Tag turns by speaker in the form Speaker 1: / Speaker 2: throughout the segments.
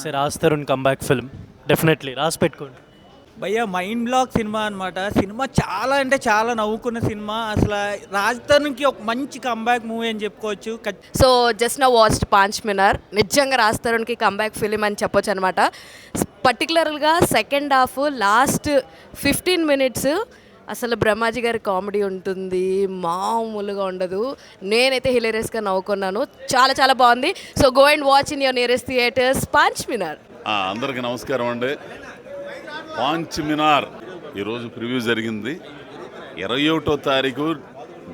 Speaker 1: It's a Raj Tarun comeback film, definitely రాసి పెట్టుకోండి.
Speaker 2: భయ్యా మైండ్ బ్లాక్ సినిమా అనమాట. సినిమా చాలా అంటే చాలా నవ్వుకున్న సినిమా. అసలు రాజ్ తరుణ్కి ఒక మంచి కంబ్యాక్ మూవీ అని చెప్పుకోవచ్చు.
Speaker 3: సో జస్ట్ నా వాచ్డ్ పాంచ్ మినార్. నిజంగా రాజ్ తరుణ్కి కంబ్యాక్ ఫిలిం అని చెప్పొచ్చు అనమాట. పర్టికులర్గా సెకండ్ హాఫ్ లాస్ట్ 15 minutes అసలు బ్రహ్మాజీ గారి కామెడీ ఉంటుంది, మామూలుగా ఉండదు. నేనైతే హిలేరియస్గా నవ్వుకున్నాను, చాలా చాలా బాగుంది. So go and watch in your nearest theatres Paanch Minar.
Speaker 4: అందరికీ నమస్కారం అండి. పాంచ్ మినార్ ఈరోజు ప్రివ్యూ జరిగింది. 21వ తారీఖు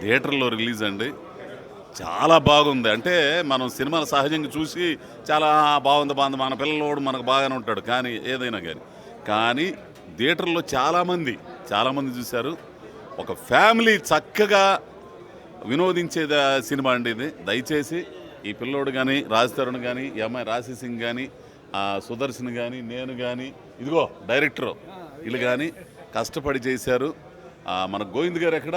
Speaker 4: థియేటర్లో రిలీజ్ అండి. చాలా బాగుంది. అంటే మనం సినిమాలు సహజంగా చూసి చాలా బాగుంది మన పిల్లలు మనకు బాగానే ఉంటాడు, కానీ ఏదైనా కానీ థియేటర్లో చాలామంది చూశారు. ఒక ఫ్యామిలీ చక్కగా వినోదించే సినిమా అండి ఇది. దయచేసి ఈ పిల్లోడు కానీ, రాజ్ తరుణ్ కానీ, ఈ అమ్మాయి రాశి సింగ్ కానీ, సుదర్శన్ కానీ, నేను కానీ, ఇదిగో డైరెక్టర్ వీళ్ళు కానీ కష్టపడి చేశారు. మన గోవింద్ గారు ఎక్కడ,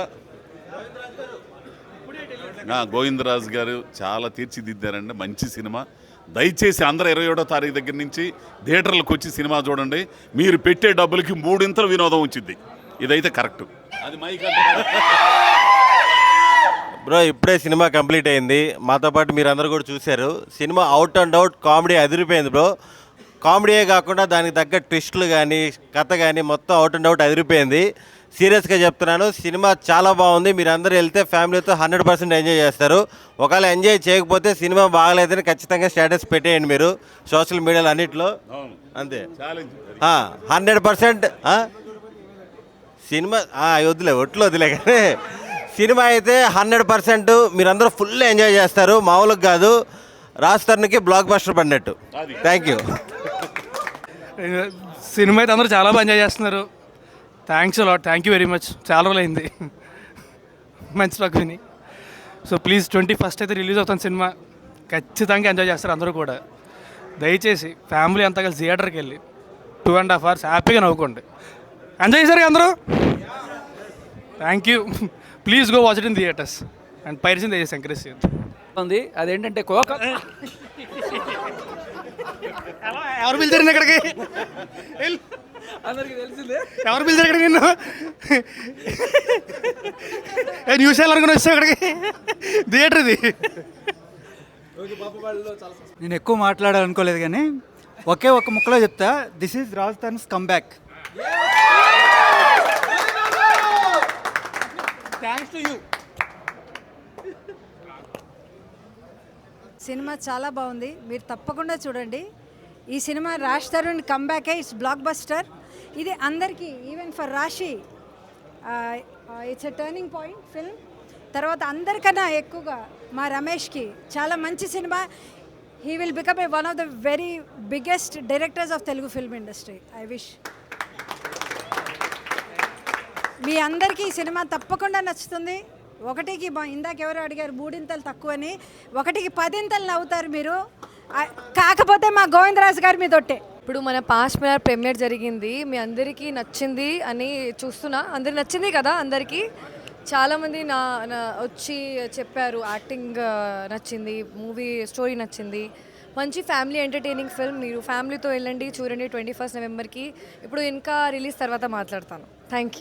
Speaker 4: గోవిందరాజు గారు చాలా తీర్చిదిద్దారండి. మంచి సినిమా. దయచేసి అందరూ 21వ తారీఖు దగ్గర నుంచి థియేటర్లకు వచ్చి సినిమా చూడండి. మీరు పెట్టే డబ్బులకి 3 వినోదం వచ్చింది. ఇదైతే కరెక్ట్. అది
Speaker 5: బ్రో ఇప్పుడే సినిమా కంప్లీట్ అయింది, మాతో పాటు మీరు అందరూ కూడా చూశారు. Cinema out and out comedy అదిరిపోయింది బ్రో. కామెడీయే కాకుండా దానికి తగ్గ ట్విస్టులు కానీ, కథ కానీ మొత్తం అవుట్ అండ్ అవుట్ అదిరిపోయింది. సీరియస్గా చెప్తున్నాను, సినిమా చాలా బాగుంది. మీరు అందరూ వెళ్తే ఫ్యామిలీతో 100% ఎంజాయ్ చేస్తారు. ఒకవేళ ఎంజాయ్ చేయకపోతే సినిమా బాగలేదని ఖచ్చితంగా స్టేటస్ పెట్టేయండి మీరు సోషల్ మీడియాలో అన్నిట్లో. అంతే 100% సినిమా వదిలే కానీ సినిమా అయితే 100% మీరందరూ ఫుల్ ఎంజాయ్ చేస్తారు. మామూలుగా కాదు, రాజ్ తరుణ్కి బ్లాక్ బస్టర్ పడినట్టు. Thank you.
Speaker 6: సినిమా అయితే అందరూ చాలా బాగా ఎంజాయ్ చేస్తున్నారు. Thanks lot, thank you very much. చాలా రోజులు అయింది మంచి టాక్ విని. సో ప్లీజ్ 21st అయితే రిలీజ్ అవుతుంది సినిమా. ఖచ్చితంగా ఎంజాయ్ చేస్తారు అందరూ కూడా. దయచేసి ఫ్యామిలీ అంతా కలిసి థియేటర్కి వెళ్ళి 2.5 hours హ్యాపీగా నవ్వుకోండి. ఎంజాయ్ చేశారు అందరూ. Thank you. Please go watch it in theatres and పైరసీని దయచేసి ఎంకరేజ్ చేయండి.
Speaker 2: ఉంది అదేంటంటే కోక
Speaker 6: ఎవరు పిలిచారు ఇక్కడికి?
Speaker 2: అందరికి తెలిసిందే.
Speaker 6: ఎవరు పిలిచారు ఇక్కడికి? నిన్ను న్యూస్ అనుకుని వచ్చావు ఇక్కడికి? థియేటర్ ఇది.
Speaker 7: నేను ఎక్కువ మాట్లాడాలనుకోలేదు కానీ ఒకే ఒక ముక్కలో చెప్తా. This is Raj Tarun's comeback.
Speaker 2: Thanks to you.
Speaker 8: Cinema చాలా బాగుంది, మీరు తప్పకుండా చూడండి. ఈ సినిమా రాజ్ తరుణ్ కంబ్యాకే. It's blockbuster. ఇది అందరికీ, even for Rashi it's a turning point film. తర్వాత అందరికన్నా ఎక్కువగా మా రమేష్కి చాలా మంచి cinema. He will become a one of the very biggest directors of Telugu film industry. I wish మీ అందరికీ ఈ సినిమా తప్పకుండా నచ్చుతుంది. ఒకటికి ఇందాక ఎవరు అడిగారు 3 తక్కువని, 1కి 10 నవ్వుతారు మీరు. కాకపోతే మా గోవిందరాజు గారు మీ తొట్టే.
Speaker 3: ఇప్పుడు మన పాంచ్ మినార్ ప్రీమియర్ జరిగింది, మీ అందరికీ నచ్చింది అని చూస్తున్నా. అందరికి నచ్చింది కదా? అందరికీ చాలామంది వచ్చి చెప్పారు యాక్టింగ్ నచ్చింది, మూవీ స్టోరీ నచ్చింది. మంచి ఫ్యామిలీ ఎంటర్టైనింగ్ ఫిల్మ్. మీరు ఫ్యామిలీతో వెళ్ళండి, చూడండి 21st Novemberకి. ఇప్పుడు ఇంకా రిలీజ్ తర్వాత మాట్లాడతాను. Thank you.